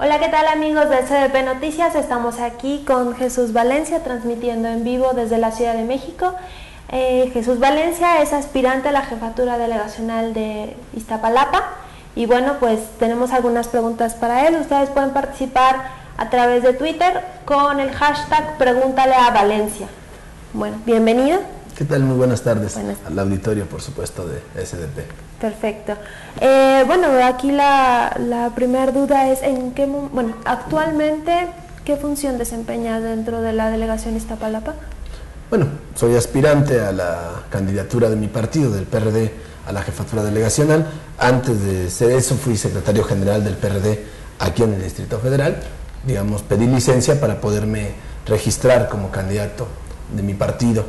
Hola, ¿qué tal amigos de CDP Noticias? Estamos aquí con Jesús Valencia transmitiendo en vivo desde la Ciudad de México. Jesús Valencia es aspirante a la jefatura delegacional de Iztapalapa y bueno, pues tenemos algunas preguntas para él. Ustedes pueden participar a través de Twitter con el hashtag Pregúntale a Valencia. Bueno, bienvenido. ¿Qué tal? Muy buenas tardes al auditorio, por supuesto, de SDP. Perfecto. Bueno, aquí la primera duda es actualmente, ¿qué función desempeñas dentro de la delegación Iztapalapa? Bueno, soy aspirante a la candidatura de mi partido, del PRD, a la jefatura delegacional. Antes de ser eso, fui secretario general del PRD aquí en el Distrito Federal. Digamos, pedí licencia para poderme registrar como candidato de mi partido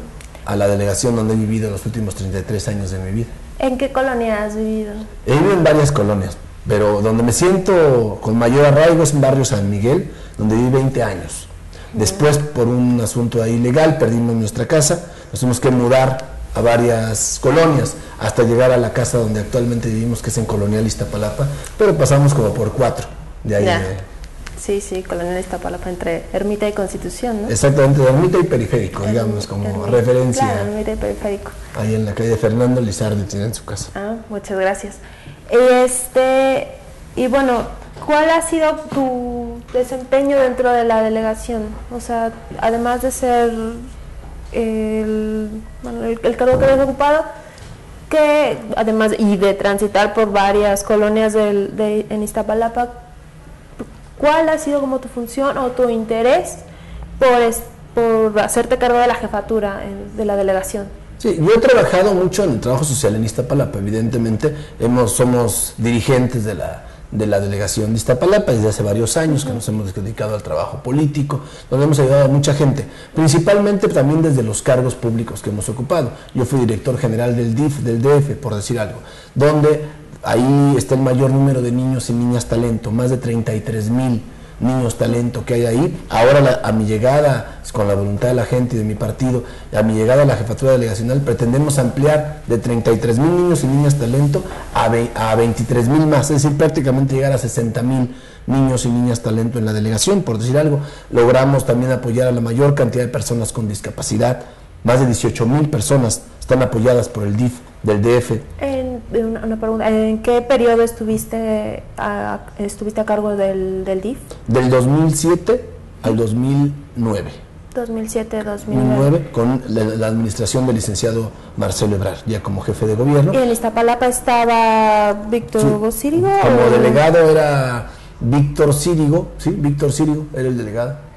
a la delegación donde he vivido los últimos 33 años de mi vida. ¿En qué colonia has vivido? He vivido en varias colonias, pero donde me siento con mayor arraigo es en barrio San Miguel, donde viví 20 años. Después, por un asunto ahí legal, perdimos nuestra casa, nos tuvimos que mudar a varias colonias hasta llegar a la casa donde actualmente vivimos, que es en Colonial Iztapalapa, pero pasamos como por 4 de ahí. Sí, Colonial Iztapalapa, entre Ermita y Constitución, ¿no? Exactamente, de Ermita y Periférico, digamos, como referencia. Claro, Ermita y Periférico. Ahí en la calle de Fernando Lizardi tienen su casa. Muchas gracias. Y bueno, ¿cuál ha sido tu desempeño dentro de la delegación? O sea, además de ser el cargo que habías ocupado, que además y de transitar por varias colonias en Iztapalapa, ¿cuál ha sido como tu función o tu interés por hacerte cargo de la jefatura de la delegación? Sí, yo he trabajado mucho en el trabajo social en Iztapalapa, evidentemente somos dirigentes de la delegación de Iztapalapa desde hace varios años que nos hemos dedicado al trabajo político, donde hemos ayudado a mucha gente, principalmente también desde los cargos públicos que hemos ocupado. Yo fui director general del DF, por decir algo, donde ahí está el mayor número de niños y niñas talento, más de 33,000 niños talento que hay ahí. Ahora a mi llegada, con la voluntad de la gente y de mi partido, a mi llegada a la jefatura delegacional, pretendemos ampliar de 33,000 niños y niñas talento a 23,000 más, es decir, prácticamente llegar a 60,000 niños y niñas talento en la delegación, por decir algo. Logramos también apoyar a la mayor cantidad de personas con discapacidad, más de 18,000 personas están apoyadas por el DIF del DF. Una pregunta, ¿en qué periodo estuviste a cargo del DIF? Del 2007 al 2009. 2007-2009. Con la administración del licenciado Marcelo Ebrard, ya como jefe de gobierno. ¿Y en Iztapalapa estaba Víctor Hugo Círigo? Como delegado era Víctor Círigo, sí, Víctor Círigo era el delegado.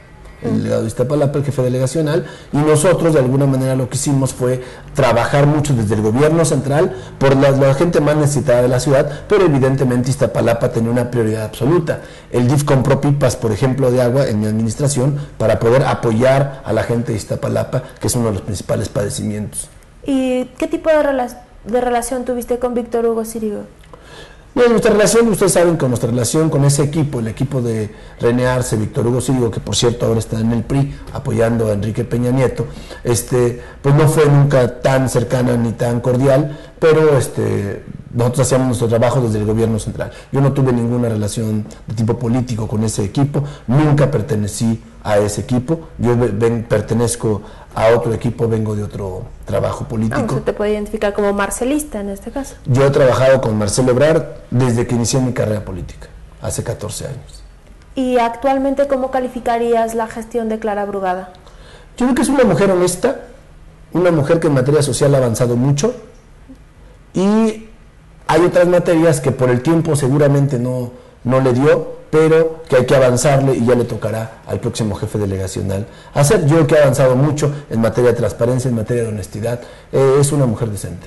El delegado de Iztapalapa, el jefe delegacional, y nosotros de alguna manera lo que hicimos fue trabajar mucho desde el gobierno central por la gente más necesitada de la ciudad, pero evidentemente Iztapalapa tenía una prioridad absoluta. El DIF compró pipas, por ejemplo, de agua en mi administración para poder apoyar a la gente de Iztapalapa, que es uno de los principales padecimientos. ¿Y qué tipo de relación tuviste con Víctor Hugo Círigo? Bueno, nuestra relación, ustedes saben que nuestra relación con ese equipo, el equipo de René Arce, Víctor Hugo Círigo, que por cierto ahora está en el PRI apoyando a Enrique Peña Nieto, pues no fue nunca tan cercana ni tan cordial, pero nosotros hacíamos nuestro trabajo desde el gobierno central. Yo no tuve ninguna relación de tipo político con ese equipo, nunca pertenecí a ese equipo, yo pertenezco a otro equipo, vengo de otro trabajo político. Se te puede identificar como marcelista en este caso. Yo he trabajado con Marcelo Ebrard desde que inicié mi carrera política, hace 14 años. ¿Y actualmente cómo calificarías la gestión de Clara Brugada? Yo creo que es una mujer honesta, una mujer que en materia social ha avanzado mucho, y hay otras materias que por el tiempo seguramente no le dio, pero que hay que avanzarle y ya le tocará al próximo jefe delegacional hacer. Yo creo que ha avanzado mucho en materia de transparencia, en materia de honestidad. Es una mujer decente.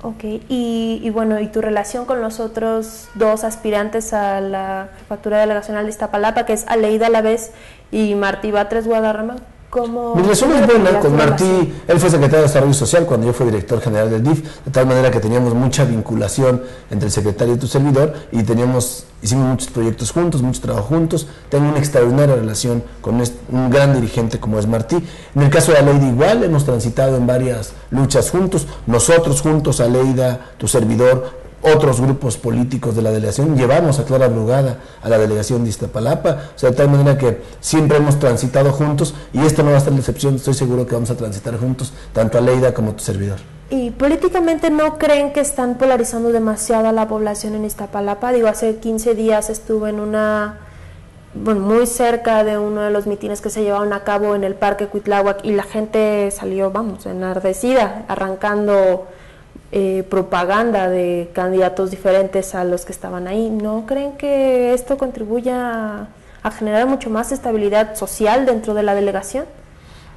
Ok, y bueno, ¿y tu relación con los otros dos aspirantes a la jefatura delegacional de Iztapalapa, que es Aleida Alavés y Martí Batres Guadarrama? Mi relación es buena con Martí. Él fue secretario de Desarrollo Social cuando yo fui director general del DIF, de tal manera que teníamos mucha vinculación entre el secretario y tu servidor, y hicimos muchos proyectos juntos, mucho trabajo juntos. Tengo una extraordinaria relación con un gran dirigente como es Martí. En el caso de Aleida igual, hemos transitado en varias luchas juntos, nosotros juntos, Aleida, tu servidor, otros grupos políticos de la delegación, llevamos a Clara Brugada a la delegación de Iztapalapa, o sea, de tal manera que siempre hemos transitado juntos y esta no va a ser la excepción, estoy seguro que vamos a transitar juntos, tanto Aleida como tu servidor. ¿Y políticamente no creen que están polarizando demasiado a la población en Iztapalapa? Digo, hace 15 días estuve en muy cerca de uno de los mítines que se llevaron a cabo en el Parque Cuitláhuac y la gente salió, enardecida, arrancando propaganda de candidatos diferentes a los que estaban ahí. ¿No creen que esto contribuya a generar mucho más estabilidad social dentro de la delegación?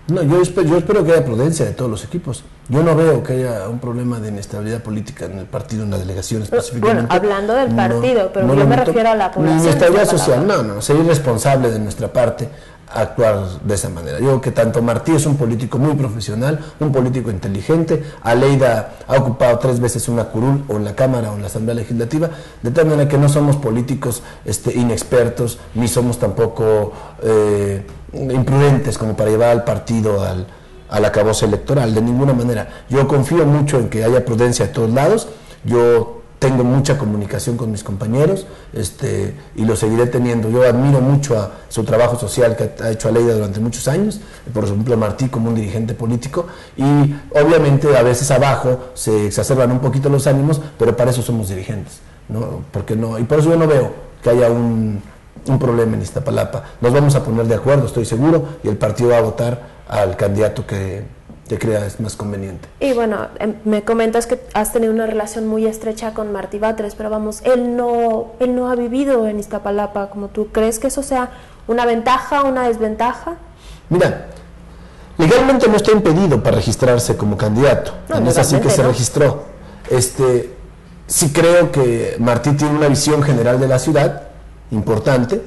No, yo espero que haya prudencia de todos los equipos. Yo no veo que haya un problema de inestabilidad política en el partido, en la delegación específicamente. Bueno, hablando del partido, pero yo me refiero a la población. Inestabilidad social, no, sería irresponsable de nuestra parte actuar de esa manera. Yo creo que tanto Martí es un político muy profesional, un político inteligente, Aleida ha ocupado 3 veces una curul o en la Cámara o en la Asamblea Legislativa, de tal manera que no somos políticos inexpertos, ni somos tampoco imprudentes como para llevar al partido al acabose electoral, de ninguna manera. Yo confío mucho en que haya prudencia de todos lados, yo tengo mucha comunicación con mis compañeros y lo seguiré teniendo. Yo admiro mucho a su trabajo social que ha hecho Aleida durante muchos años, por ejemplo Martí como un dirigente político, y obviamente a veces abajo se exacerban un poquito los ánimos, pero para eso somos dirigentes, ¿no? Y por eso yo no veo que haya un problema en Iztapalapa. Nos vamos a poner de acuerdo, estoy seguro, y el partido va a votar al candidato que crea es más conveniente. Y bueno, me comentas que has tenido una relación muy estrecha con Martí Batres, pero él no ha vivido en Iztapalapa como tú. ¿Crees que eso sea una ventaja o una desventaja? Mira, legalmente no está impedido para registrarse como candidato, no es así que se registró. Sí creo que Martí tiene una visión general de la ciudad importante,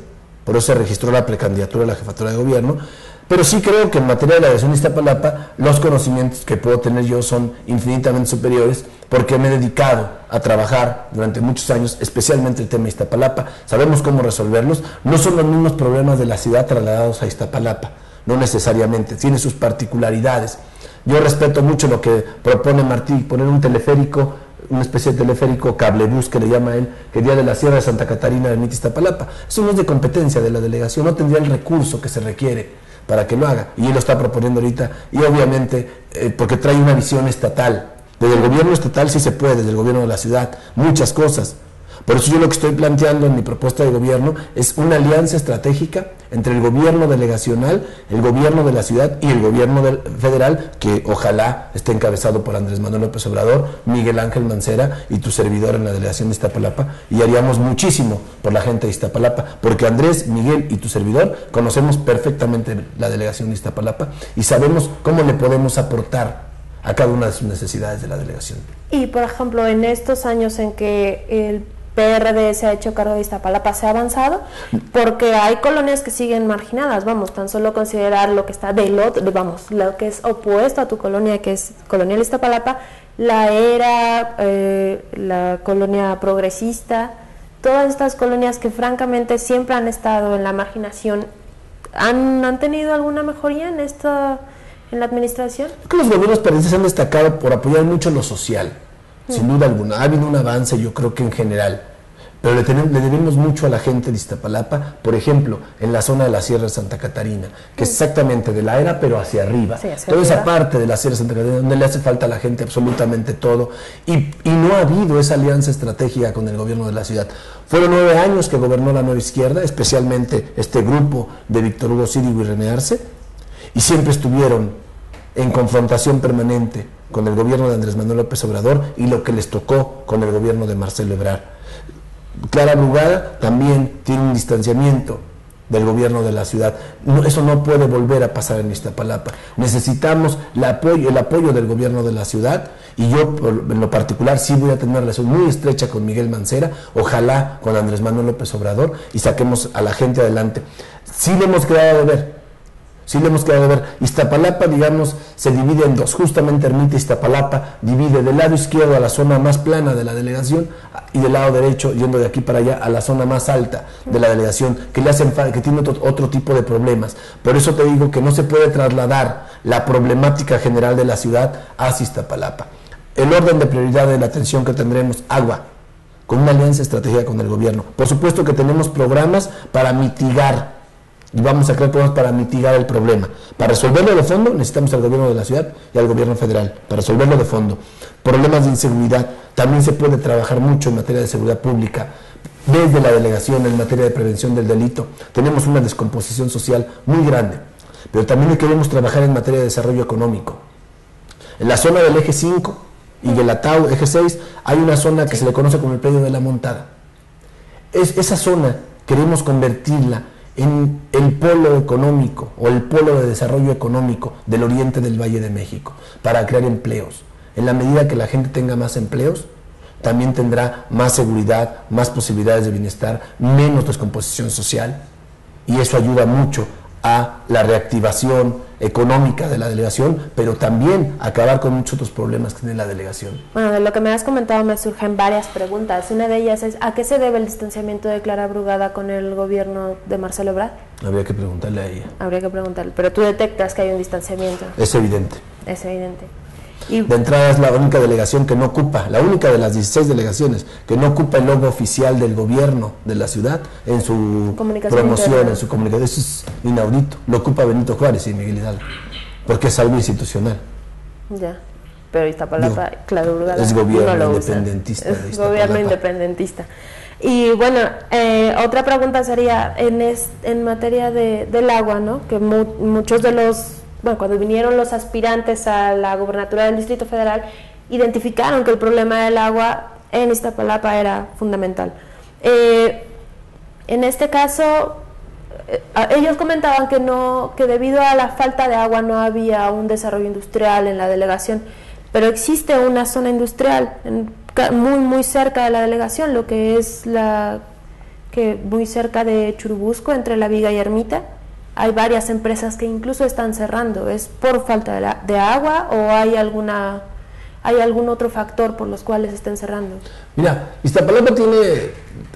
por eso se registró la precandidatura a la jefatura de gobierno, pero sí creo que en materia de la delegación de Iztapalapa los conocimientos que puedo tener yo son infinitamente superiores porque me he dedicado a trabajar durante muchos años, especialmente el tema de Iztapalapa. Sabemos cómo resolverlos, no son los mismos problemas de la ciudad trasladados a Iztapalapa, no necesariamente, tiene sus particularidades. Yo respeto mucho lo que propone Martí, poner un teleférico, una especie de teleférico cablebús que le llama él, que iría de la Sierra de Santa Catarina a Iztapalapa. Eso no es de competencia de la delegación, no tendría el recurso que se requiere para que lo haga, y él lo está proponiendo ahorita, y obviamente porque trae una visión estatal. Desde el gobierno estatal sí se puede, desde el gobierno de la ciudad, muchas cosas. Por eso yo lo que estoy planteando en mi propuesta de gobierno es una alianza estratégica entre el gobierno delegacional, el gobierno de la ciudad y el gobierno federal, que ojalá esté encabezado por Andrés Manuel López Obrador, Miguel Ángel Mancera y tu servidor en la delegación de Iztapalapa, y haríamos muchísimo por la gente de Iztapalapa, porque Andrés, Miguel y tu servidor conocemos perfectamente la delegación de Iztapalapa y sabemos cómo le podemos aportar a cada una de sus necesidades de la delegación. Y por ejemplo, en estos años en que el PRD se ha hecho cargo de Iztapalapa, ¿se ha avanzado? Porque hay colonias que siguen marginadas, tan solo considerar lo que está lo que es opuesto a tu colonia, que es Colonial Iztapalapa, la colonia progresista, todas estas colonias que francamente siempre han estado en la marginación, ¿han tenido alguna mejoría en la administración? Creo que los gobiernos periodistas han destacado por apoyar mucho lo social, sin duda alguna. Ha habido un avance, yo creo que en general, pero le debemos mucho a la gente de Iztapalapa, por ejemplo, en la zona de la Sierra de Santa Catarina, que es exactamente de la era, pero hacia arriba. Sí, toda esa parte de la Sierra de Santa Catarina, donde le hace falta a la gente absolutamente todo, y no ha habido esa alianza estratégica con el gobierno de la ciudad. Fueron 9 años que gobernó la Nueva Izquierda, especialmente este grupo de Víctor Hugo Círigo y René Arce, y siempre estuvieron en confrontación permanente con el gobierno de Andrés Manuel López Obrador y lo que les tocó con el gobierno de Marcelo Ebrard. Clara Brugada también tiene un distanciamiento del gobierno de la ciudad. Eso no puede volver a pasar en Iztapalapa. Necesitamos el apoyo del gobierno de la ciudad, y yo en lo particular sí voy a tener una relación muy estrecha con Miguel Mancera, ojalá con Andrés Manuel López Obrador, y saquemos a la gente adelante. Sí le hemos quedado de ver. Iztapalapa, digamos, se divide en dos. Justamente Ermita Iztapalapa divide del lado izquierdo a la zona más plana de la delegación y del lado derecho, yendo de aquí para allá, a la zona más alta de la delegación, que tiene otro tipo de problemas. Por eso te digo que no se puede trasladar la problemática general de la ciudad hacia Iztapalapa. El orden de prioridad de la atención que tendremos: agua, con una alianza estratégica con el gobierno. Por supuesto que tenemos programas para mitigar, y vamos a crear programas para mitigar el problema. Para resolverlo de fondo necesitamos al gobierno de la ciudad y al gobierno federal, para resolverlo de fondo. Problemas de inseguridad, también se puede trabajar mucho en materia de seguridad pública, desde la delegación en materia de prevención del delito. Tenemos una descomposición social muy grande, pero también queremos trabajar en materia de desarrollo económico. En la zona del eje 5 y del Atao, eje 6, hay una zona que se le conoce como el predio de la Montada. Esa zona queremos convertirla en el polo económico o el polo de desarrollo económico del oriente del Valle de México, para crear empleos. En la medida que la gente tenga más empleos, también tendrá más seguridad, más posibilidades de bienestar, menos descomposición social, y eso ayuda mucho a la reactivación económica de la delegación, pero también acabar con muchos otros problemas que tiene la delegación. Bueno, de lo que me has comentado me surgen varias preguntas. Una de ellas es, ¿a qué se debe el distanciamiento de Clara Brugada con el gobierno de Marcelo Ebrard? Habría que preguntarle a ella. Habría que preguntarle, pero tú detectas que hay un distanciamiento. Es evidente. Es evidente. Y de entrada es la única delegación que no ocupa, la única de las 16 delegaciones que no ocupa el logo oficial del gobierno de la ciudad en su promoción, interna, en su comunicación. Eso es inaudito. Lo ocupa Benito Juárez y Miguel Hidalgo, porque es algo institucional. Ya, pero Iztapalapa, Clara Brugada es gobierno independentista. Es gobierno independentista. Y bueno, otra pregunta sería en materia del agua, ¿no? Que muchos de los... Bueno, cuando vinieron los aspirantes a la gobernatura del Distrito Federal, identificaron que el problema del agua en Iztapalapa era fundamental. En este caso, ellos comentaban que debido a la falta de agua no había un desarrollo industrial en la delegación, pero existe una zona industrial muy cerca de la delegación, lo que es muy cerca de Churubusco, entre La Viga y Ermita. Hay varias empresas que incluso están cerrando. ¿Es por falta de agua o hay algún otro factor por los cuales estén cerrando? Mira, Iztapalapa tiene,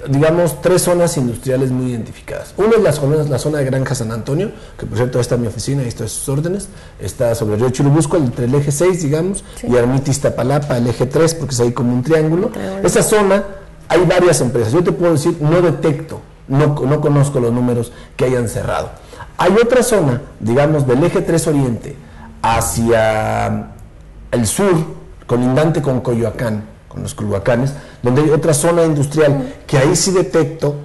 digamos, 3 zonas industriales muy identificadas. Una es la zona de Granja San Antonio, que por cierto está en mi oficina y estoy a sus órdenes. Está sobre el río Churubusco, entre el eje 6, digamos, sí, y Ermita Iztapalapa, el eje 3, porque es ahí como un triángulo. Esa zona hay varias empresas. Yo te puedo decir, no detecto, no conozco los números que hayan cerrado. Hay otra zona, digamos, del eje 3 Oriente hacia el sur, colindante con Coyoacán, con los Culhuacanes, donde hay otra zona industrial, que ahí sí detecto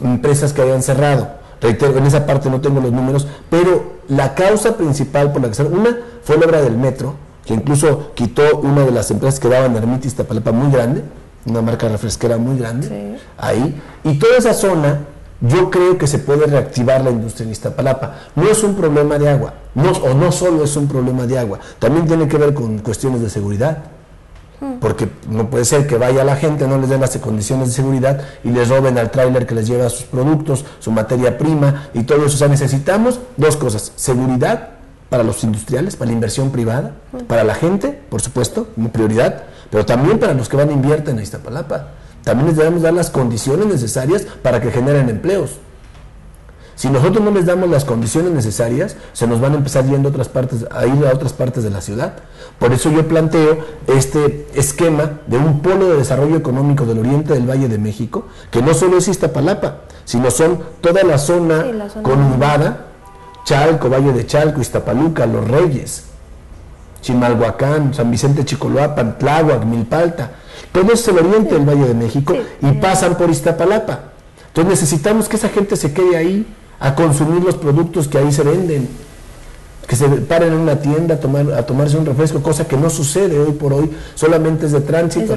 empresas que hayan cerrado. Reitero, en esa parte no tengo los números, pero la causa principal por la que cerraron, una fue la obra del metro, que incluso quitó una de las empresas que daban Ermita Iztapalapa muy grande, una marca refresquera muy grande, sí, ahí, y toda esa zona. Yo creo que se puede reactivar la industria en Iztapalapa. No es un problema de agua, no solo es un problema de agua, también tiene que ver con cuestiones de seguridad. Porque no puede ser que vaya la gente, no les den las condiciones de seguridad y les roben al tráiler que les lleva sus productos, su materia prima y todo eso. O sea, necesitamos 2 cosas: seguridad para los industriales, para la inversión privada, para la gente, por supuesto, como prioridad, pero también para los que van a invertir en Iztapalapa. También les debemos dar las condiciones necesarias para que generen empleos. Si nosotros no les damos las condiciones necesarias, se nos van a empezar yendo a ir a otras partes de la ciudad. Por eso yo planteo este esquema de un polo de desarrollo económico del oriente del Valle de México, que no solo es Iztapalapa, sino son toda la zona, sí, conurbada, Chalco, Valle de Chalco, Iztapaluca, Los Reyes, Chimalhuacán, San Vicente Chicoloapan, Tláhuac, Milpalta. Todo es el oriente del Valle de México, sí, y pasan por Iztapalapa. Entonces necesitamos que esa gente se quede ahí a consumir los productos que ahí se venden, que se paren en una tienda a tomarse un refresco, cosa que no sucede hoy por hoy, solamente es de tránsito,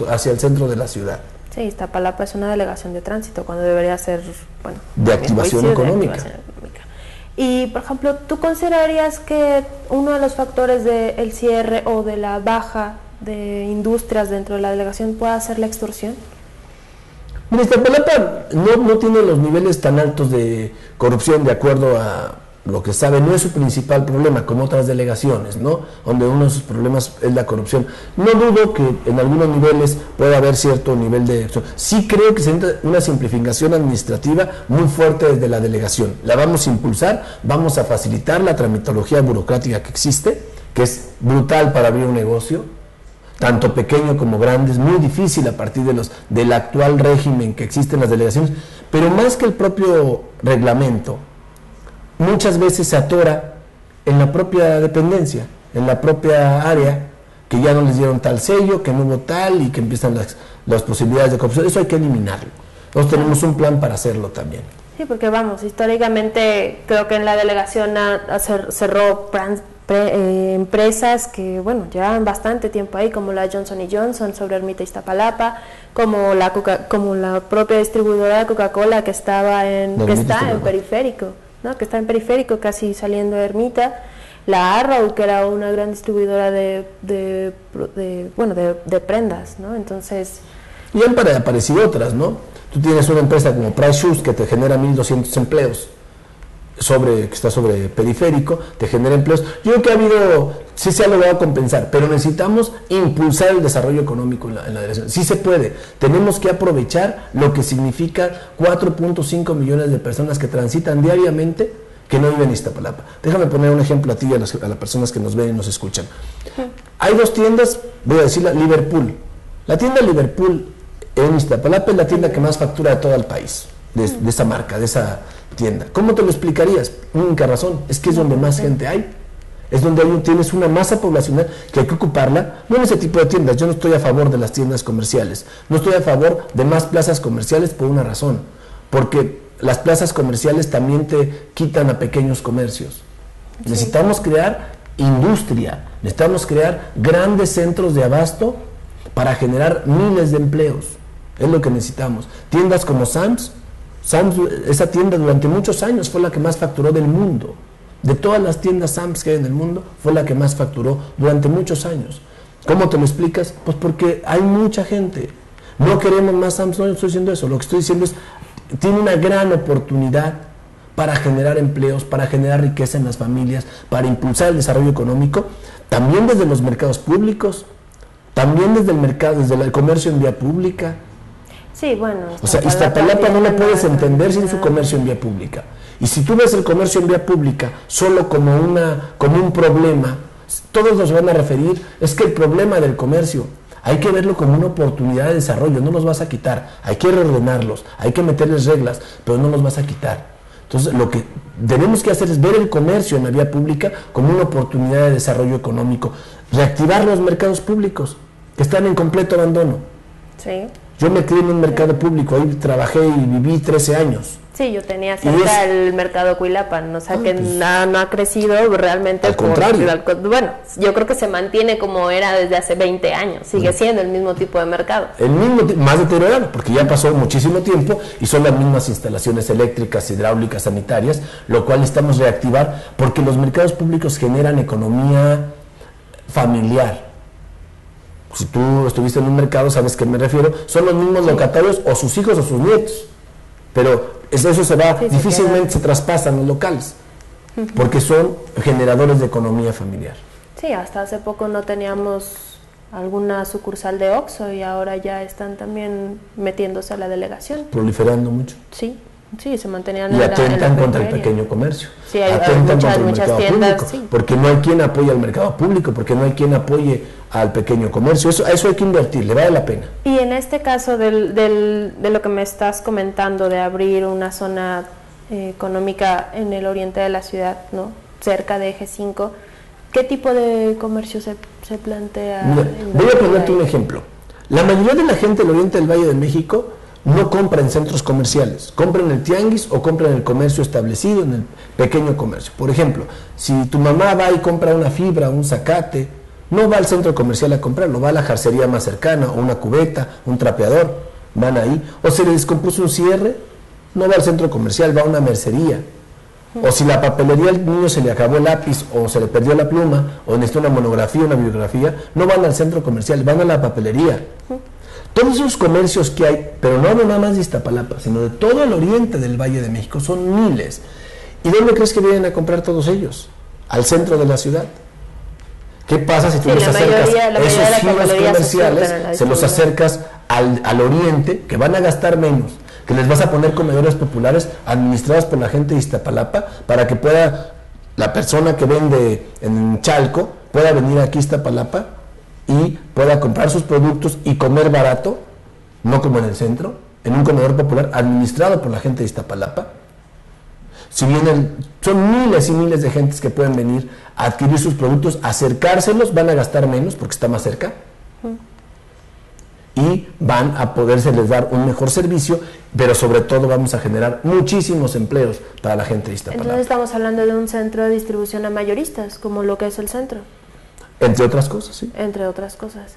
hacia el centro de la ciudad. Sí, Iztapalapa es una delegación de tránsito cuando debería ser, bueno, de activación económica. Y, por ejemplo, ¿tú considerarías que uno de los factores del cierre o de la baja de industrias dentro de la delegación pueda ser la extorsión? Mira, Iztapalapa no tiene los niveles tan altos de corrupción, de acuerdo a lo que sabe, no es su principal problema, como otras delegaciones, ¿no? Donde uno de sus problemas es la corrupción. No dudo que en algunos niveles pueda haber cierto nivel de... Sí creo que se necesita una simplificación administrativa muy fuerte desde la delegación. La vamos a impulsar, vamos a facilitar la tramitología burocrática que existe, que es brutal para abrir un negocio. tanto pequeño como grande. Es muy difícil a partir del actual régimen que existen las delegaciones, pero más que el propio reglamento, muchas veces se atora en la propia dependencia, en la propia área, que ya no les dieron tal sello, que no hubo tal, y que empiezan las posibilidades de corrupción. Eso hay que eliminarlo. Nosotros tenemos un plan para hacerlo también. Sí, porque vamos, históricamente creo que en la delegación cerró empresas que, bueno, llevaban bastante tiempo ahí, como la Johnson & Johnson sobre Ermita Iztapalapa, como la propia distribuidora de Coca-Cola que está en Periférico, ¿no? Que está en Periférico, casi saliendo de Ermita. La Arrow, que era una gran distribuidora de prendas, ¿no? Entonces... Y han aparecido otras, ¿no? Tú tienes una empresa como Price Shoes que te genera 1,200 empleos, que está sobre Periférico, te genera empleos. Yo creo que sí se ha logrado compensar, pero necesitamos impulsar el desarrollo económico en la delegación. Sí se puede. Tenemos que aprovechar lo que significa 4.5 millones de personas que transitan diariamente, que no viven en Iztapalapa. Déjame poner un ejemplo a ti y a las personas que nos ven y nos escuchan. Hay dos tiendas, voy a decir Liverpool. La tienda Liverpool en Iztapalapa es la tienda que más factura de todo el país, de esa marca, de esa tienda. ¿Cómo te lo explicarías? Única razón, es que es donde más gente hay. Es donde tienes una masa poblacional que hay que ocuparla, no en ese tipo de tiendas. Yo no estoy a favor de las tiendas comerciales, no estoy a favor de más plazas comerciales por una razón, porque las plazas comerciales también te quitan a pequeños comercios. Sí. Necesitamos crear industria, necesitamos crear grandes centros de abasto para generar miles de empleos. Es lo que necesitamos. Tiendas como Sam's, esa tienda durante muchos años fue la que más facturó del mundo. De todas las tiendas Sam's que hay en el mundo, fue la que más facturó durante muchos años. ¿Cómo te lo explicas? Pues porque hay mucha gente. No queremos más Sam's, no estoy diciendo eso. Lo que estoy diciendo es, tiene una gran oportunidad para generar empleos, para generar riqueza en las familias, para impulsar el desarrollo económico, también desde los mercados públicos, también desde el comercio en vía pública. Sí, bueno. O sea, Iztapalapa no lo puedes entender sin su comercio en vía pública. Y si tú ves el comercio en vía pública solo como un problema, todos nos van a referir, es que el problema del comercio hay que verlo como una oportunidad de desarrollo, no los vas a quitar, hay que reordenarlos, hay que meterles reglas, pero no los vas a quitar. Entonces, lo que tenemos que hacer es ver el comercio en la vía pública como una oportunidad de desarrollo económico, reactivar los mercados públicos, que están en completo abandono. Sí. Yo me crié en un mercado público, ahí trabajé y viví 13 años. Sí, yo tenía cerca el mercado Cuilapan, o sea que pues, no ha crecido realmente. Al contrario. Bueno, yo creo que se mantiene como era desde hace 20 años, sigue siendo el mismo tipo de mercado. El mismo, más deteriorado, porque ya pasó muchísimo tiempo y son las mismas instalaciones eléctricas, hidráulicas, sanitarias, lo cual necesitamos reactivar, porque los mercados públicos generan economía familiar. Si tú estuviste en un mercado, sabes a qué me refiero, son los mismos locatarios o sus hijos o sus nietos, pero eso difícilmente se traspasan los locales, porque son generadores de economía familiar. Sí, hasta hace poco no teníamos alguna sucursal de Oxxo y ahora ya están también metiéndose a la delegación. Proliferando mucho. Sí, se mantenían y atentan contra el pequeño comercio. Sí, hay muchas tiendas, sí. Porque no hay quien apoye al mercado público, porque no hay quien apoye al pequeño comercio. Eso hay que invertir, le vale la pena. Y en este caso de lo que me estás comentando, de abrir una zona económica en el oriente de la ciudad, ¿no? Cerca de Eje 5, ¿qué tipo de comercio se plantea? Mira, voy a ponerte un ejemplo. La mayoría de la gente del oriente del Valle de México no compra en centros comerciales, compra en el tianguis o compra en el comercio establecido, en el pequeño comercio. Por ejemplo, si tu mamá va y compra una fibra, un zacate, no va al centro comercial a comprarlo, va a la jarcería más cercana, o una cubeta, un trapeador, van ahí. O se le descompuso un cierre, no va al centro comercial, va a una mercería. O si la papelería al niño se le acabó el lápiz, o se le perdió la pluma, o necesita una monografía, una bibliografía, no van al centro comercial, van a la papelería. Todos esos comercios que hay, pero no nada más de Iztapalapa, sino de todo el oriente del Valle de México, son miles. ¿Y dónde crees que vienen a comprar todos ellos? Al centro de la ciudad. ¿Qué pasa si tú les acercas esos giros comerciales, se los acercas al oriente, que van a gastar menos, que les vas a poner comedores populares administrados por la gente de Iztapalapa, para que pueda la persona que vende en Chalco, pueda venir aquí a Iztapalapa y pueda comprar sus productos y comer barato, no como en el centro, en un comedor popular administrado por la gente de Iztapalapa. Si vienen, son miles y miles de gentes que pueden venir a adquirir sus productos, acercárselos, van a gastar menos porque está más cerca y van a podérseles dar un mejor servicio, pero sobre todo vamos a generar muchísimos empleos para la gente de Iztapalapa. Entonces estamos hablando de un centro de distribución a mayoristas, como lo que es el centro. Entre otras cosas, sí. Entre otras cosas.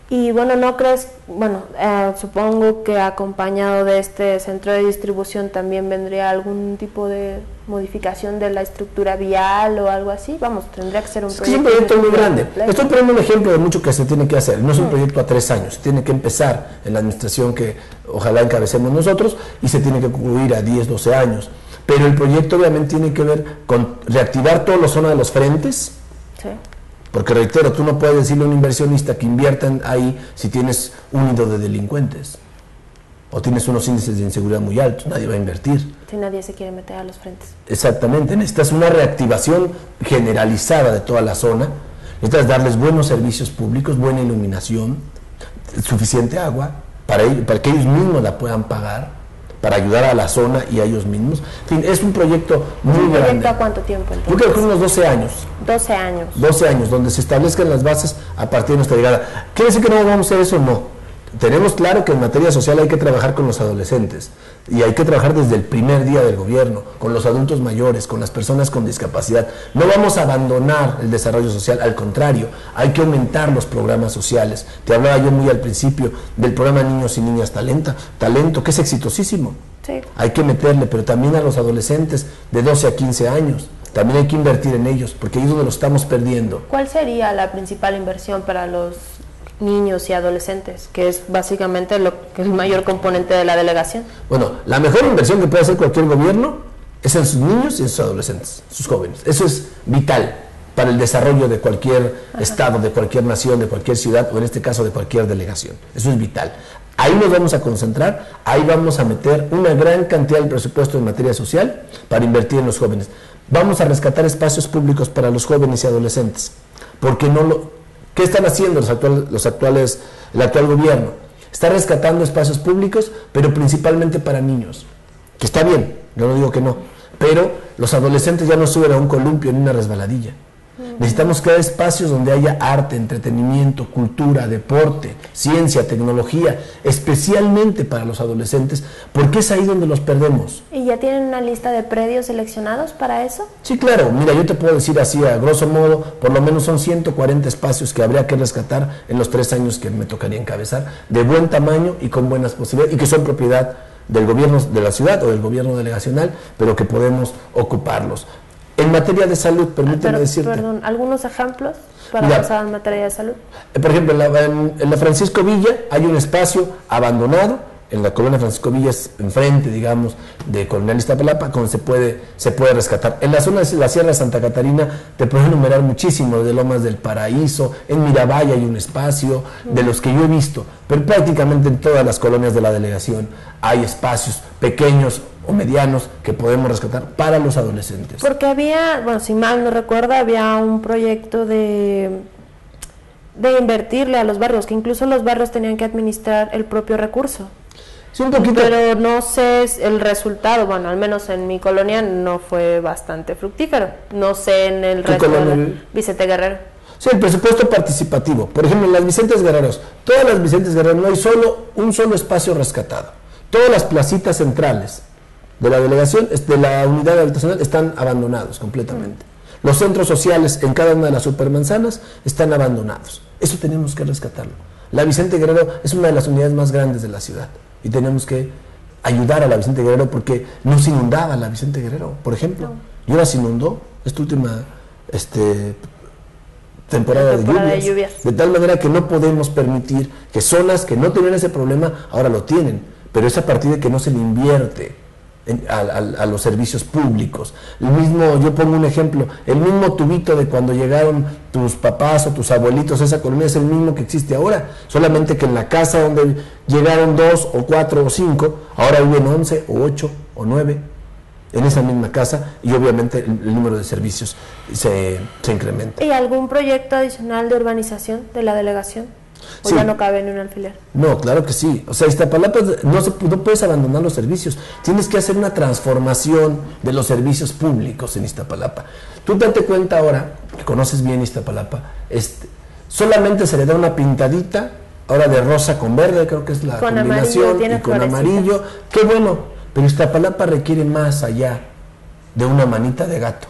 Y bueno, ¿no crees? Bueno, supongo que acompañado de este centro de distribución también vendría algún tipo de modificación de la estructura vial o algo así. Vamos, tendría que ser un proyecto. Es un proyecto muy grande. Estoy poniendo un ejemplo de mucho que se tiene que hacer. No es un proyecto a 3 años. Tiene que empezar en la administración que ojalá encabecemos nosotros y se tiene que concluir a 10, 12 años. Pero el proyecto obviamente tiene que ver con reactivar toda la zona de los frentes. Sí. Porque reitero, tú no puedes decirle a un inversionista que inviertan ahí si tienes un nido de delincuentes o tienes unos índices de inseguridad muy altos, nadie va a invertir. Si nadie se quiere meter a los frentes. Exactamente, necesitas una reactivación generalizada de toda la zona, necesitas darles buenos servicios públicos, buena iluminación, suficiente agua para que ellos mismos la puedan pagar, para ayudar a la zona y a ellos mismos. En fin, es un proyecto muy grande. ¿Un proyecto a cuánto tiempo entonces? Yo creo que unos 12 años. 12 años. 12 años, donde se establezcan las bases a partir de nuestra llegada. ¿Quiere decir que no vamos a hacer eso? No. Tenemos claro que en materia social hay que trabajar con los adolescentes y hay que trabajar desde el primer día del gobierno, con los adultos mayores, con las personas con discapacidad. No vamos a abandonar el desarrollo social, al contrario, hay que aumentar los programas sociales. Te hablaba yo muy al principio del programa Niños y Niñas Talento, que es exitosísimo. Sí. Hay que meterle, pero también a los adolescentes de 12 a 15 años. También hay que invertir en ellos, porque ahí es donde lo estamos perdiendo. ¿Cuál sería la principal inversión para los niños y adolescentes, que es básicamente el mayor componente de la delegación? Bueno, la mejor inversión que puede hacer cualquier gobierno es en sus niños y en sus adolescentes, sus jóvenes. Eso es vital para el desarrollo de cualquier estado, de cualquier nación, de cualquier ciudad, o en este caso de cualquier delegación. Eso es vital. Ahí nos vamos a concentrar, ahí vamos a meter una gran cantidad del presupuesto en materia social para invertir en los jóvenes. Vamos a rescatar espacios públicos para los jóvenes y adolescentes, porque ¿qué están haciendo el actual gobierno? Está rescatando espacios públicos, pero principalmente para niños, que está bien, yo no digo que no, pero los adolescentes ya no suben a un columpio ni una resbaladilla. Necesitamos crear espacios donde haya arte, entretenimiento, cultura, deporte, ciencia, tecnología, especialmente para los adolescentes, porque es ahí donde los perdemos. ¿Y ya tienen una lista de predios seleccionados para eso? Sí, claro. Mira, yo te puedo decir así, a grosso modo, por lo menos son 140 espacios que habría que rescatar en los 3 años que me tocaría encabezar, de buen tamaño y con buenas posibilidades, y que son propiedad del gobierno de la ciudad o del gobierno delegacional, pero que podemos ocuparlos. En materia de salud, permíteme decirte. Perdón, ¿algunos ejemplos para pasar en materia de salud? Por ejemplo, en la Francisco Villa hay un espacio abandonado, en la colonia Francisco Villa, enfrente, digamos, de Coronel Iztapalapa, donde se puede rescatar. En la zona de la Sierra de Santa Catarina te puedo enumerar muchísimo, de Lomas del Paraíso, en Miravalle hay un espacio, de los que yo he visto, pero prácticamente en todas las colonias de la delegación hay espacios pequeños o medianos que podemos rescatar para los adolescentes. Porque había, bueno, si mal no recuerdo, había un proyecto de invertirle a los barrios, que incluso los barrios tenían que administrar el propio recurso. Sí, un poquito. Pero no sé el resultado, bueno, al menos en mi colonia no fue bastante fructífero. No sé en el resto de Vicente Guerrero. Sí, el presupuesto participativo. Por ejemplo, en las Vicentes Guerreros, todas las Vicentes Guerreros no hay un solo espacio rescatado. Todas las placitas centrales de la delegación, de la unidad habitacional, están abandonados completamente. Los centros sociales en cada una de las supermanzanas están abandonados. Eso tenemos que rescatarlo. La Vicente Guerrero es una de las unidades más grandes de la ciudad y tenemos que ayudar a la Vicente Guerrero porque no se inundaba la Vicente Guerrero, por ejemplo. Y ahora se inundó esta última temporada de lluvias. De tal manera que no podemos permitir que zonas que no tenían ese problema ahora lo tienen, pero es a partir de que no se le invierte a los servicios públicos. Yo pongo un ejemplo, el mismo tubito de cuando llegaron tus papás o tus abuelitos a esa colonia es el mismo que existe ahora, solamente que en la casa donde llegaron 2 o 4 o 5, ahora viven 11 o 8 o 9. en esa misma casa y obviamente el número de servicios se incrementa. ¿Y algún proyecto adicional de urbanización de la delegación? ¿O Sí. ya no cabe en un alfiler? No, claro que sí. O sea, Iztapalapa no puedes abandonar los servicios. Tienes que hacer una transformación de los servicios públicos en Iztapalapa. Tú date cuenta ahora, que conoces bien Iztapalapa, solamente se le da una pintadita, ahora de rosa con verde, creo que es la Con combinación, amarillo, y con tiene amarillo. Qué bueno, pero Iztapalapa requiere más allá de una manita de gato.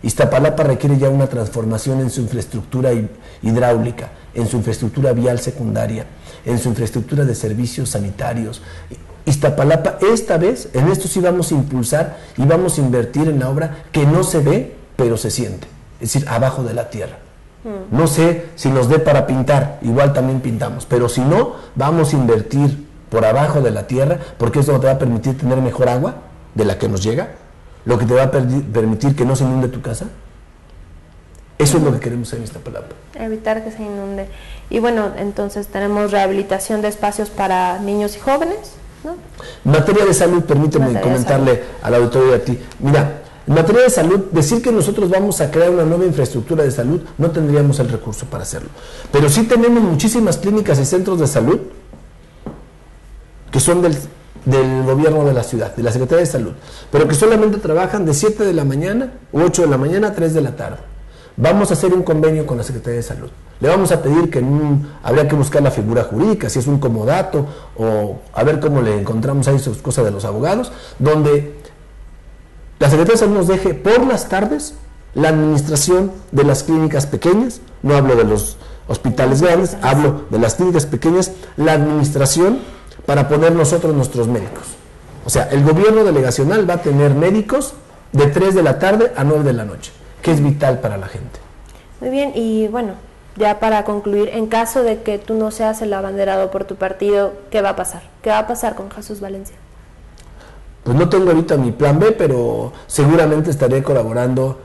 Iztapalapa requiere ya una transformación en su infraestructura hidráulica, en su infraestructura vial secundaria, en su infraestructura de servicios sanitarios. Iztapalapa, esta vez, en esto sí vamos a impulsar y vamos a invertir en la obra que no se ve, pero se siente, es decir, abajo de la tierra. No sé si nos dé para pintar, igual también pintamos, pero si no, vamos a invertir por abajo de la tierra, porque eso te va a permitir tener mejor agua de la que nos llega, lo que te va a permitir que no se inunde tu casa. Eso es lo que queremos hacer en Iztapalapa. Evitar que se inunde. Y bueno, entonces tenemos rehabilitación de espacios para niños y jóvenes, ¿no? En materia de salud, permíteme comentarle al auditorio y a ti. Mira, en materia de salud, decir que nosotros vamos a crear una nueva infraestructura de salud, no tendríamos el recurso para hacerlo. Pero sí tenemos muchísimas clínicas y centros de salud que son del gobierno de la ciudad, de la Secretaría de Salud, pero que solamente trabajan de 7 de la mañana, 8 de la mañana a 3 de la tarde. Vamos a hacer un convenio con la Secretaría de Salud. Le vamos a pedir que habría que buscar la figura jurídica, si es un comodato, o a ver cómo le encontramos ahí sus cosas de los abogados, donde la Secretaría de Salud nos deje por las tardes la administración de las clínicas pequeñas, no hablo de los hospitales grandes, hablo de las clínicas pequeñas, la administración para poner nosotros nuestros médicos. O sea, el gobierno delegacional va a tener médicos de 3 de la tarde a 9 de la noche, que es vital para la gente. Muy bien, y bueno, ya para concluir, en caso de que tú no seas el abanderado por tu partido, ¿qué va a pasar? ¿Qué va a pasar con Jesús Valencia? Pues no tengo ahorita mi plan B, pero seguramente estaré colaborando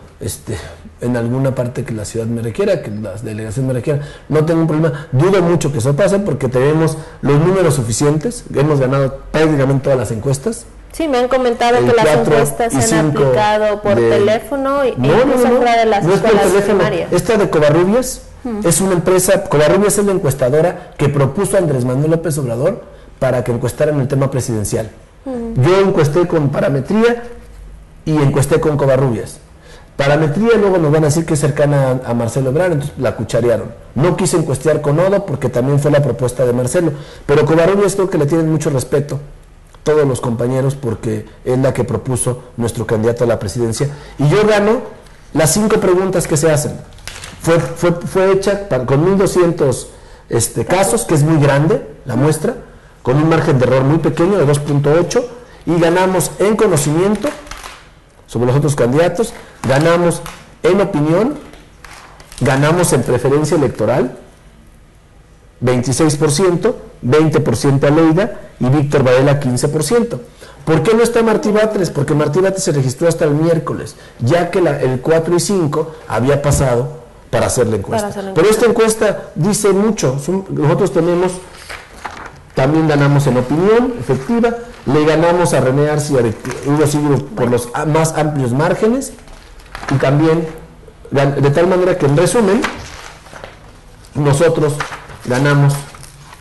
en alguna parte que la ciudad me requiera, que las delegaciones me requieran. No tengo un problema. Dudo mucho que eso pase porque tenemos los números suficientes. Hemos ganado prácticamente todas las encuestas. Sí, me han comentado que las encuestas se han aplicado por teléfono e incluso fuera de las escuelas primarias. Esta de Covarrubias es una empresa. Covarrubias es la encuestadora que propuso a Andrés Manuel López Obrador para que encuestara en el tema presidencial. Yo encuesté con Parametría y encuesté con Covarrubias. Parametría luego nos van a decir que es cercana a Marcelo Ebrard, entonces la cucharearon. No quise encuestear con Odo porque también fue la propuesta de Marcelo, pero Covarrubias creo que le tienen mucho respeto todos los compañeros porque es la que propuso nuestro candidato a la presidencia. Y yo gano las 5 preguntas que se hacen. Fue hecha con 1.200 casos, que es muy grande la muestra, con un margen de error muy pequeño de 2.8, y ganamos en conocimiento sobre los otros candidatos, ganamos en opinión, ganamos en preferencia electoral, 26%, 20% Aleida y Víctor Varela 15%. ¿Por qué no está Martí Batres? Porque Martí Batres se registró hasta el miércoles, ya que el 4 y 5 había pasado para hacer la encuesta. Pero esta encuesta dice mucho. Nosotros también ganamos en opinión efectiva, le ganamos a René Arce y a Hugo Siglo por los más amplios márgenes, y también, de tal manera que en resumen, nosotros ganamos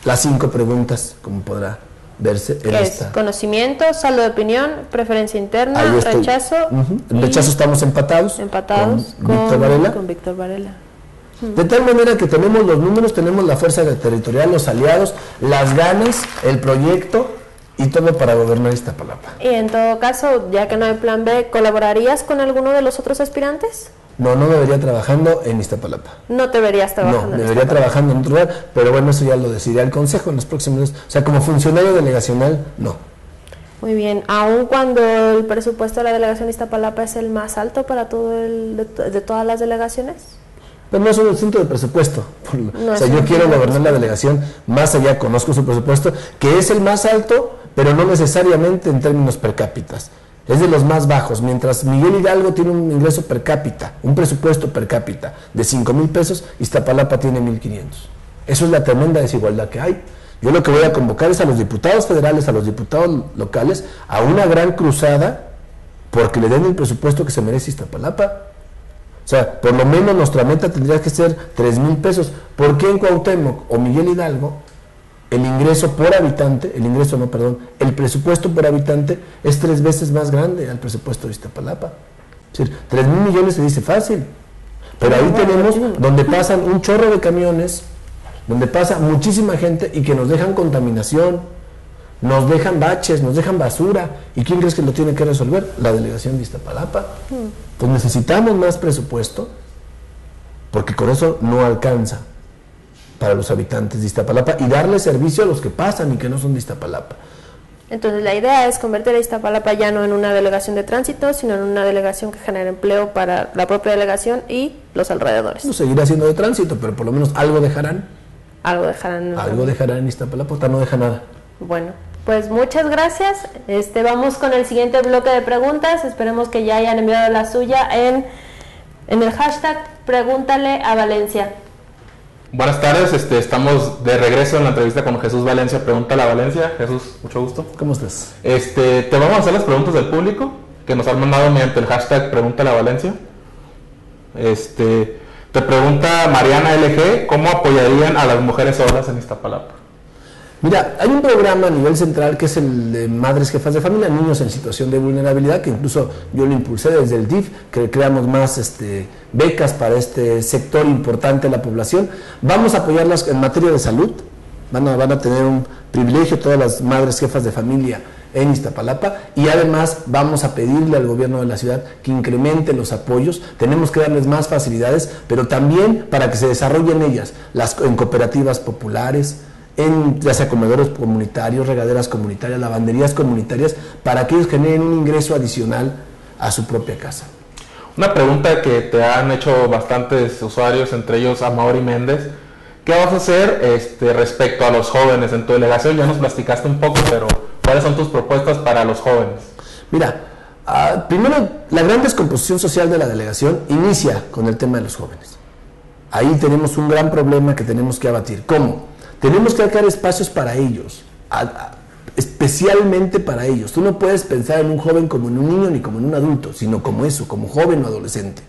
las 5 preguntas, como podrá verse en esta. Conocimiento, saldo de opinión, preferencia interna, rechazo. En rechazo estamos empatados con Víctor Varela. De tal manera que tenemos los números, tenemos la fuerza territorial, los aliados, las ganas, el proyecto y todo para gobernar Iztapalapa. Y en todo caso, ya que no hay plan B, ¿colaborarías con alguno de los otros aspirantes? No me vería trabajando en Iztapalapa. No te verías trabajando en Iztapalapa. No, me vería trabajando en otro lugar, pero bueno, eso ya lo decidirá el Consejo en los próximos días. O sea, como funcionario delegacional, no. Muy bien, aun cuando el presupuesto de la delegación de Iztapalapa es el más alto para de todas las delegaciones. Pero no es un asunto de presupuesto. O sea, yo quiero gobernar la delegación más allá, conozco su presupuesto, que es el más alto, pero no necesariamente en términos per cápita. Es de los más bajos. Mientras Miguel Hidalgo tiene un ingreso per cápita, un presupuesto per cápita de 5,000 pesos, Iztapalapa tiene 1,500. Eso es la tremenda desigualdad que hay. Yo lo que voy a convocar es a los diputados federales, a los diputados locales, a una gran cruzada porque le den el presupuesto que se merece Iztapalapa. O sea, por lo menos nuestra meta tendría que ser 3,000 pesos. ¿Por qué en Cuauhtémoc o Miguel Hidalgo el ingreso por habitante, el presupuesto por habitante es 3 veces más grande al presupuesto de Iztapalapa? Es decir, 3,000 millones se dice fácil, pero ahí tenemos donde pasan un chorro de camiones, donde pasa muchísima gente y que nos dejan contaminación, nos dejan baches, nos dejan basura. ¿Y quién crees que lo tiene que resolver? La delegación de Iztapalapa. Pues necesitamos más presupuesto, porque con eso no alcanza para los habitantes de Iztapalapa y darle servicio a los que pasan y que no son de Iztapalapa. Entonces la idea es convertir a Iztapalapa ya no en una delegación de tránsito, sino en una delegación que genere empleo para la propia delegación y los alrededores. No seguirá siendo de tránsito, pero por lo menos algo dejarán. Algo dejarán. Algo dejarán en Iztapalapa, no deja nada. Bueno, pues muchas gracias. Vamos con el siguiente bloque de preguntas. Esperemos que ya hayan enviado la suya en el hashtag Pregúntale a Valencia. Buenas tardes, estamos de regreso en la entrevista con Jesús Valencia, Pregúntale a Valencia. Jesús, mucho gusto. ¿Cómo estás? Te vamos a hacer las preguntas del público que nos han mandado mediante el hashtag Pregúntale a Valencia. Te pregunta Mariana LG, ¿cómo apoyarían a las mujeres solas en Iztapalapa? Mira, hay un programa a nivel central que es el de Madres Jefas de Familia, Niños en Situación de Vulnerabilidad, que incluso yo lo impulsé desde el DIF, que creamos más becas para este sector importante de la población. Vamos a apoyarlas en materia de salud, van a tener un privilegio todas las Madres Jefas de Familia en Iztapalapa, y además vamos a pedirle al gobierno de la ciudad que incremente los apoyos. Tenemos que darles más facilidades, pero también para que se desarrollen ellas en cooperativas populares, en ya sea comedores comunitarios, regaderas comunitarias, lavanderías comunitarias, para que ellos generen un ingreso adicional a su propia casa. Una pregunta que te han hecho bastantes usuarios, entre ellos Amaury Méndez: ¿qué vas a hacer respecto a los jóvenes en tu delegación? Ya nos platicaste un poco, pero ¿cuáles son tus propuestas para los jóvenes? Mira, primero, la gran descomposición social de la delegación inicia con el tema de los jóvenes. Ahí tenemos un gran problema que tenemos que abatir. ¿Cómo? Tenemos que crear espacios para ellos, especialmente para ellos. Tú no puedes pensar en un joven como en un niño ni como en un adulto, sino como eso, como joven o adolescente.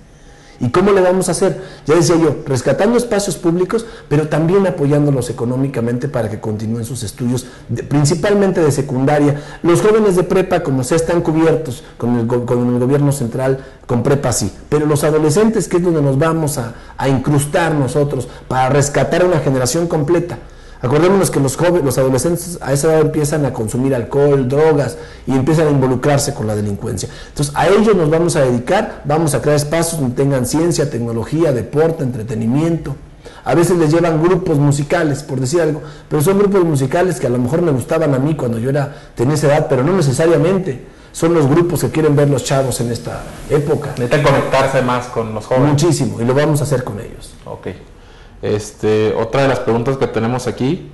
¿Y cómo le vamos a hacer? Ya decía yo, rescatando espacios públicos, pero también apoyándolos económicamente para que continúen sus estudios, principalmente de secundaria. Los jóvenes de prepa, como sea, están cubiertos con el gobierno central, con prepa sí, pero los adolescentes, que es donde nos vamos a incrustar nosotros para rescatar a una generación completa. Acordémonos que los adolescentes a esa edad empiezan a consumir alcohol, drogas, y empiezan a involucrarse con la delincuencia. Entonces a ellos nos vamos a dedicar, vamos a crear espacios donde tengan ciencia, tecnología, deporte, entretenimiento. A veces les llevan grupos musicales, por decir algo, pero son grupos musicales que a lo mejor me gustaban a mí cuando yo tenía esa edad, pero no necesariamente son los grupos que quieren ver los chavos en esta época. Necesitan conectarse más con los jóvenes. Muchísimo, y lo vamos a hacer con ellos. Ok. Otra de las preguntas que tenemos aquí,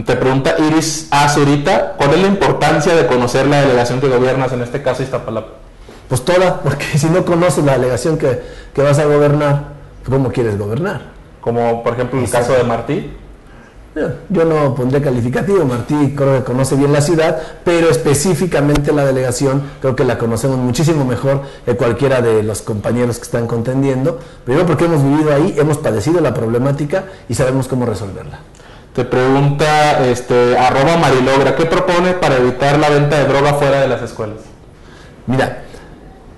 te pregunta Iris A. Zurita: ¿cuál es la importancia de conocer la delegación que gobiernas, en este caso Iztapalapa? Pues toda, porque si no conoces la delegación que vas a gobernar, ¿cómo quieres gobernar? Como por ejemplo el caso de Martí. Yo no pondré calificativo. Martí creo que conoce bien la ciudad, pero específicamente la delegación creo que la conocemos muchísimo mejor que cualquiera de los compañeros que están contendiendo. Primero porque hemos vivido ahí, hemos padecido la problemática y sabemos cómo resolverla. Te pregunta @Marilogra: ¿qué propone para evitar la venta de droga fuera de las escuelas? Mira,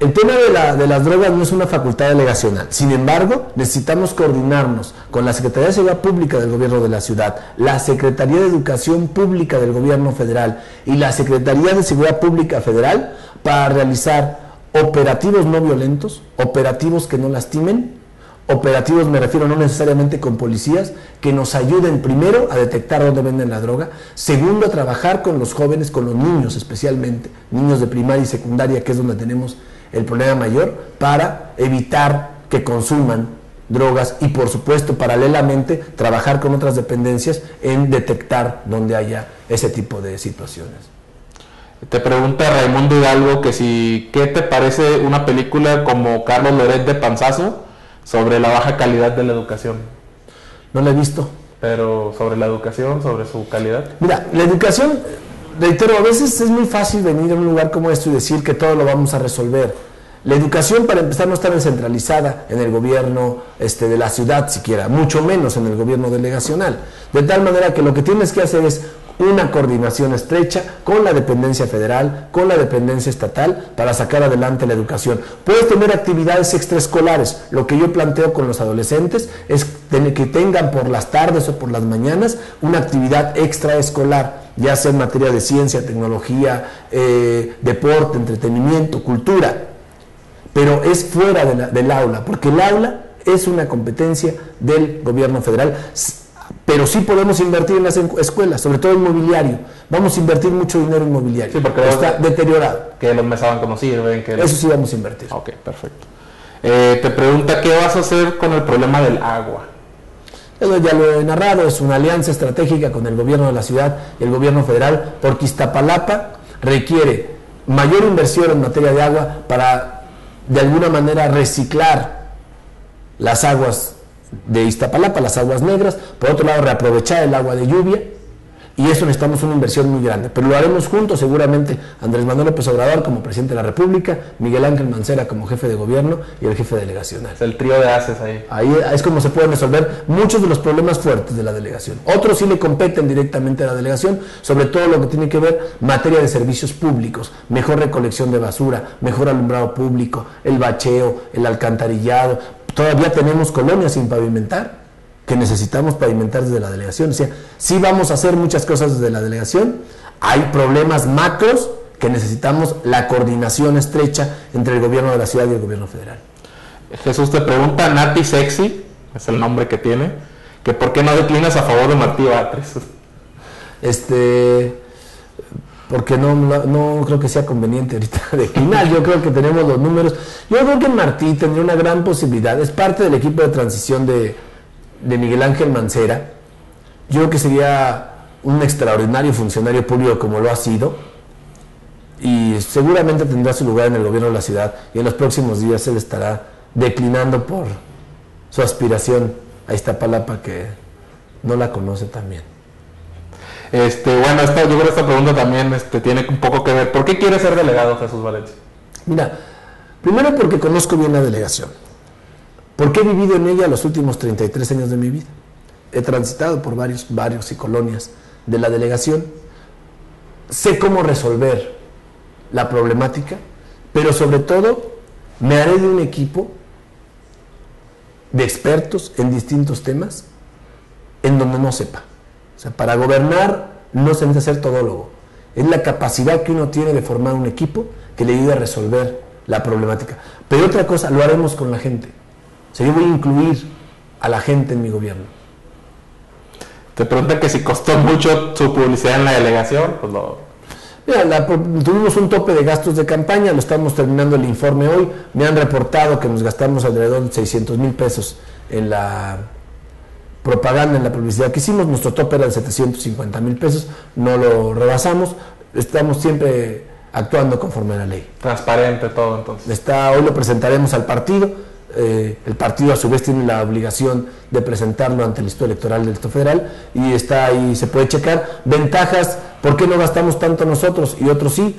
el tema de las drogas no es una facultad delegacional. Sin embargo, necesitamos coordinarnos con la Secretaría de Seguridad Pública del Gobierno de la Ciudad, la Secretaría de Educación Pública del Gobierno Federal y la Secretaría de Seguridad Pública Federal para realizar operativos no violentos, operativos que no lastimen. Operativos, me refiero no necesariamente con policías, que nos ayuden primero a detectar dónde venden la droga, segundo a trabajar con los jóvenes, con los niños especialmente, niños de primaria y secundaria, que es donde tenemos el problema mayor, para evitar que consuman drogas y por supuesto paralelamente trabajar con otras dependencias en detectar donde haya ese tipo de situaciones. Te pregunta Raimundo Hidalgo ¿qué te parece una película como Carlos Loret de Panzazo sobre la baja calidad de la educación? No la he visto. Pero sobre la educación, sobre su calidad. Mira, la educación, reitero, a veces es muy fácil venir a un lugar como esto y decir que todo lo vamos a resolver. La educación, para empezar, no está descentralizada en el gobierno de la ciudad siquiera, mucho menos en el gobierno delegacional. De tal manera que lo que tienes que hacer es una coordinación estrecha con la dependencia federal, con la dependencia estatal, para sacar adelante la educación. Puedes tener actividades extraescolares. Lo que yo planteo con los adolescentes es que tengan por las tardes o por las mañanas una actividad extraescolar, ya sea en materia de ciencia, tecnología, deporte, entretenimiento, cultura, pero es fuera del aula, porque el aula es una competencia del gobierno federal. Pero sí podemos invertir en las escuelas, sobre todo en mobiliario. Vamos a invertir mucho dinero en mobiliario. Sí, porque está deteriorado. Que los mesabancos no sirven. Eso sí vamos a invertir. Ok, perfecto. Te pregunta, ¿qué vas a hacer con el problema del agua? Eso ya lo he narrado, es una alianza estratégica con el gobierno de la ciudad y el gobierno federal, porque Iztapalapa requiere mayor inversión en materia de agua para, de alguna manera, reciclar las aguas de Iztapalapa, las aguas negras, por otro lado reaprovechar el agua de lluvia, y eso necesitamos una inversión muy grande, pero lo haremos juntos seguramente Andrés Manuel López Obrador como presidente de la República, Miguel Ángel Mancera como jefe de gobierno y el jefe delegacional. Es el trío de haces ahí. Ahí es como se pueden resolver muchos de los problemas fuertes de la delegación. Otros sí le competen directamente a la delegación, sobre todo lo que tiene que ver materia de servicios públicos, mejor recolección de basura, mejor alumbrado público, el bacheo, el alcantarillado. Todavía tenemos colonias sin pavimentar, que necesitamos pavimentar desde la delegación. O sea, sí vamos a hacer muchas cosas desde la delegación. Hay problemas macros que necesitamos la coordinación estrecha entre el gobierno de la ciudad y el gobierno federal. Jesús te pregunta, Nati Sexy, es el nombre que tiene, que ¿por qué no declinas a favor de Martí Batres? Porque no creo que sea conveniente ahorita declinar. Yo creo que tenemos los números. Yo creo que Martí tendría una gran posibilidad. Es parte del equipo de transición de Miguel Ángel Mancera. Yo creo que sería un extraordinario funcionario público como lo ha sido, y seguramente tendrá su lugar en el gobierno de la ciudad, y en los próximos días él estará declinando por su aspiración a Iztapalapa, que no la conoce tan bien. Bueno, yo creo que esta pregunta también tiene un poco que ver. ¿Por qué quieres ser delegado, Jesús Valencia? Mira, primero porque conozco bien la delegación, porque he vivido en ella los últimos 33 años de mi vida. He transitado por varios barrios y colonias de la delegación. Sé cómo resolver la problemática, pero sobre todo me haré de un equipo de expertos en distintos temas en donde no sepa. O sea, para gobernar no se necesita ser todólogo. Es la capacidad que uno tiene de formar un equipo que le ayude a resolver la problemática. Pero otra cosa, lo haremos con la gente. O sea, yo voy a incluir a la gente en mi gobierno. Te preguntan que si costó mucho su publicidad en la delegación, pues lo... Mira, tuvimos un tope de gastos de campaña, lo estamos terminando el informe hoy. Me han reportado que nos gastamos alrededor de 600,000 pesos en la propaganda, en la publicidad que hicimos. Nuestro tope era de 750,000 pesos, no lo rebasamos. Estamos siempre actuando conforme a la ley. Transparente todo, entonces. Hoy lo presentaremos al partido. El partido a su vez tiene la obligación de presentarlo ante el Instituto Electoral del Distrito Federal, y está ahí, se puede checar. Ventajas: ¿por qué no gastamos tanto nosotros y otros sí?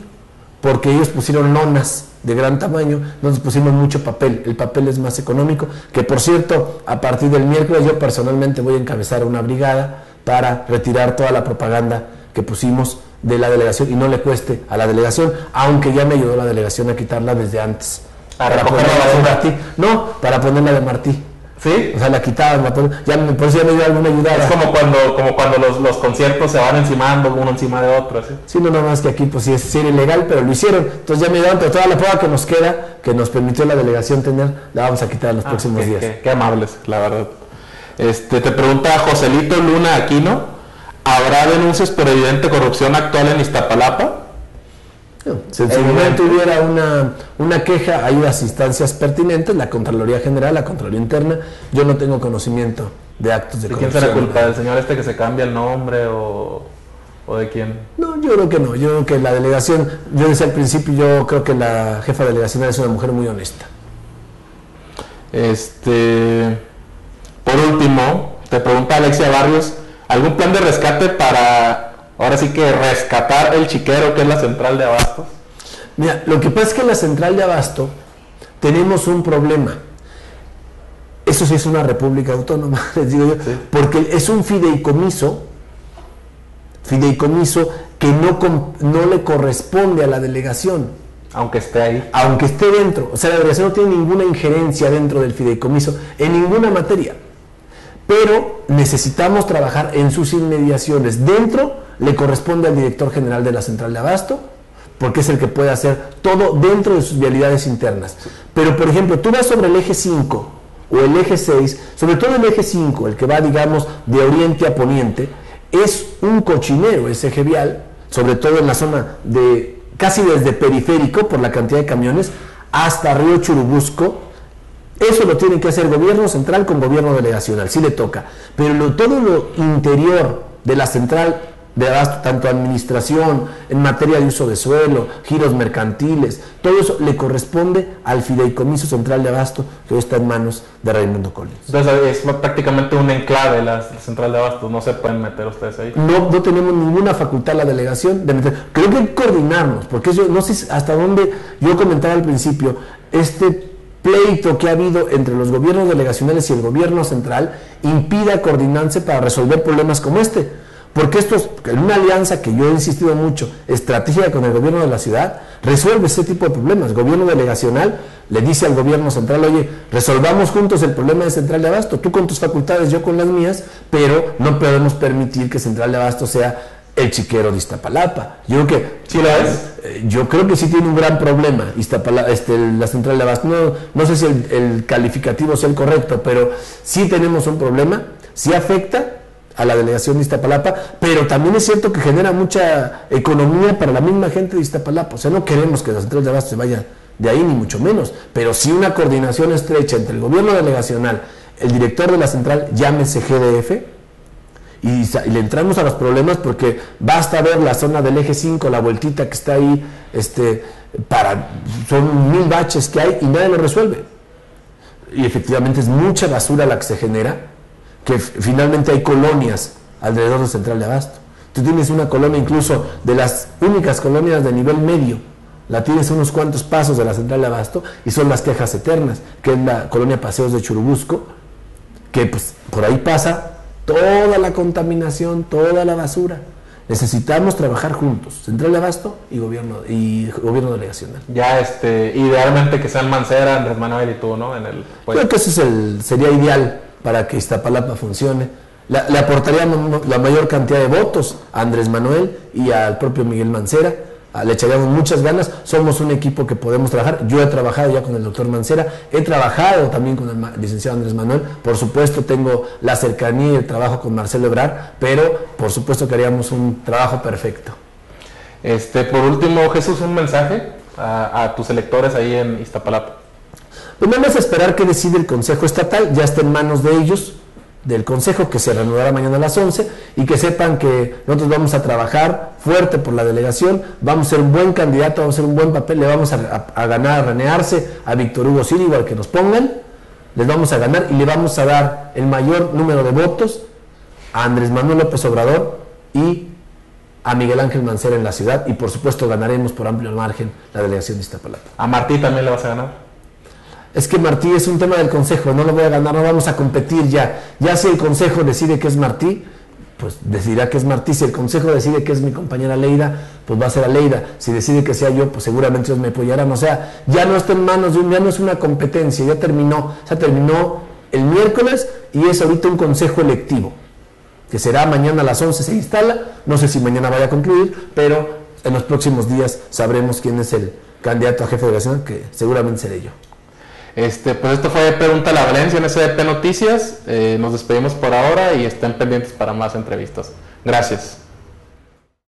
Porque ellos pusieron lonas de gran tamaño, nosotros pusimos mucho papel. El papel es más económico, que por cierto, a partir del miércoles yo personalmente voy a encabezar una brigada para retirar toda la propaganda que pusimos de la delegación y no le cueste a la delegación, aunque ya me ayudó la delegación a quitarla desde antes. Para ponerla de Martí. No, para ponerla de Martí. ¿Sí? O sea, la quitaban, por eso ya me dio alguna ayuda. Es como cuando los conciertos se van encimando uno encima de otro, ¿sí? Sí, no, nada más que aquí pues sí era ilegal, pero lo hicieron. Entonces ya me dieron, pero toda la prueba que nos queda, que nos permitió la delegación tener, la vamos a quitar en los próximos días. Qué amables, la verdad. Te pregunta Joselito Luna Aquino, ¿habrá denuncias por evidente corrupción actual en Iztapalapa? No, si en su momento hubiera una queja, hay las instancias pertinentes, la Contraloría General, la Contraloría Interna. Yo no tengo conocimiento de actos de corrupción. ¿De quién será culpa? ¿Del señor que se cambia el nombre o de quién? No, yo creo que no. Yo creo que la delegación, yo decía al principio, yo creo que la jefa delegacional es una mujer muy honesta. Por último, te pregunta Alexia Barrios, ¿algún plan de rescate para ahora sí que rescatar el chiquero que es la central de abastos? Mira, lo que pasa es que en la central de abasto tenemos un problema. Eso sí es una república autónoma, les digo yo, sí. Porque es un fideicomiso que no le corresponde a la delegación. Aunque esté ahí. Aunque esté dentro. O sea, la delegación no tiene ninguna injerencia dentro del fideicomiso en ninguna materia. Pero necesitamos trabajar en sus inmediaciones. Dentro le corresponde al director general de la central de abasto, porque es el que puede hacer todo dentro de sus vialidades internas. Pero, por ejemplo, tú vas sobre el eje 5 o el eje 6, sobre todo el eje 5, el que va, digamos, de oriente a poniente, es un cochinero ese eje vial, sobre todo en la zona de, casi desde periférico, por la cantidad de camiones, hasta Río Churubusco. Eso lo tiene que hacer gobierno central con gobierno delegacional, sí le toca. Pero todo lo interior de la central de abasto, tanto administración, en materia de uso de suelo, giros mercantiles, todo eso le corresponde al fideicomiso central de abasto, que hoy está en manos de Raimundo Collins. Entonces es prácticamente un enclave la central de abasto, no se pueden meter ustedes ahí. No tenemos ninguna facultad la delegación de meter. Creo que hay que coordinarnos, porque eso, no sé hasta dónde, yo comentaba al principio, pleito que ha habido entre los gobiernos delegacionales y el gobierno central impida coordinarse para resolver problemas como este. Porque esto es una alianza que yo he insistido mucho, estratégica con el gobierno de la ciudad, resuelve ese tipo de problemas. El gobierno delegacional le dice al gobierno central, oye, resolvamos juntos el problema de Central de Abasto, tú con tus facultades, yo con las mías, pero no podemos permitir que Central de Abasto sea el chiquero de Iztapalapa. Yo creo que ¿sí la es? Yo creo que sí tiene un gran problema la Central de Abasto. No sé si el calificativo sea el correcto, pero sí tenemos un problema, sí afecta a la delegación de Iztapalapa, pero también es cierto que genera mucha economía para la misma gente de Iztapalapa. O sea, no queremos que la central de abasto se vaya de ahí, ni mucho menos, pero sí una coordinación estrecha entre el gobierno delegacional, el director de la central, llámese GDF, y le entramos a los problemas, porque basta ver la zona del eje 5, la vueltita que está ahí, son 1000 baches que hay y nadie lo resuelve. Y efectivamente es mucha basura la que se genera, que finalmente hay colonias alrededor de Central de Abasto. Tú tienes una colonia, incluso de las únicas colonias de nivel medio, la tienes a unos cuantos pasos de la Central de Abasto, y son las quejas eternas, que es la colonia Paseos de Churubusco, que pues por ahí pasa toda la contaminación, toda la basura. Necesitamos trabajar juntos, Central de Abasto y gobierno delegacional. Ya idealmente que sean Mancera, Andrés Manuel y tú, ¿no? Creo que ese sería ideal para que Iztapalapa funcione. Le aportaríamos la mayor cantidad de votos a Andrés Manuel y al propio Miguel Mancera. Le echaríamos muchas ganas. Somos un equipo que podemos trabajar. Yo he trabajado ya con el doctor Mancera, he trabajado también con el licenciado Andrés Manuel. Por supuesto tengo la cercanía y el trabajo con Marcelo Ebrard, pero por supuesto que haríamos un trabajo perfecto. Por último, Jesús, un mensaje a tus electores ahí en Iztapalapa. Pues vamos a esperar que decide el Consejo Estatal, ya está en manos de ellos, del Consejo, que se reanudará mañana a las 11, y que sepan que nosotros vamos a trabajar fuerte por la delegación, vamos a ser un buen candidato, vamos a hacer un buen papel, le vamos a ganar a René Arce, a Víctor Hugo Círigo, al que nos pongan, les vamos a ganar y le vamos a dar el mayor número de votos a Andrés Manuel López Obrador y a Miguel Ángel Mancera en la ciudad, y por supuesto ganaremos por amplio margen la delegación de Iztapalapa. ¿A Martí también le vas a ganar? Es que Martí es un tema del Consejo, no lo voy a ganar, no vamos a competir ya. Ya si el Consejo decide que es Martí, pues decidirá que es Martí. Si el Consejo decide que es mi compañera Leida, pues va a ser a Leida. Si decide que sea yo, pues seguramente ellos me apoyarán. O sea, ya no está en manos ya no es una competencia, ya terminó. O sea, terminó el miércoles y es ahorita un Consejo electivo, que será mañana a las 11 se instala. No sé si mañana vaya a concluir, pero en los próximos días sabremos quién es el candidato a jefe de delegación, que seguramente seré yo. Pues esto fue Pregunta a la Valencia en SDP Noticias. Nos despedimos por ahora y estén pendientes para más entrevistas. Gracias.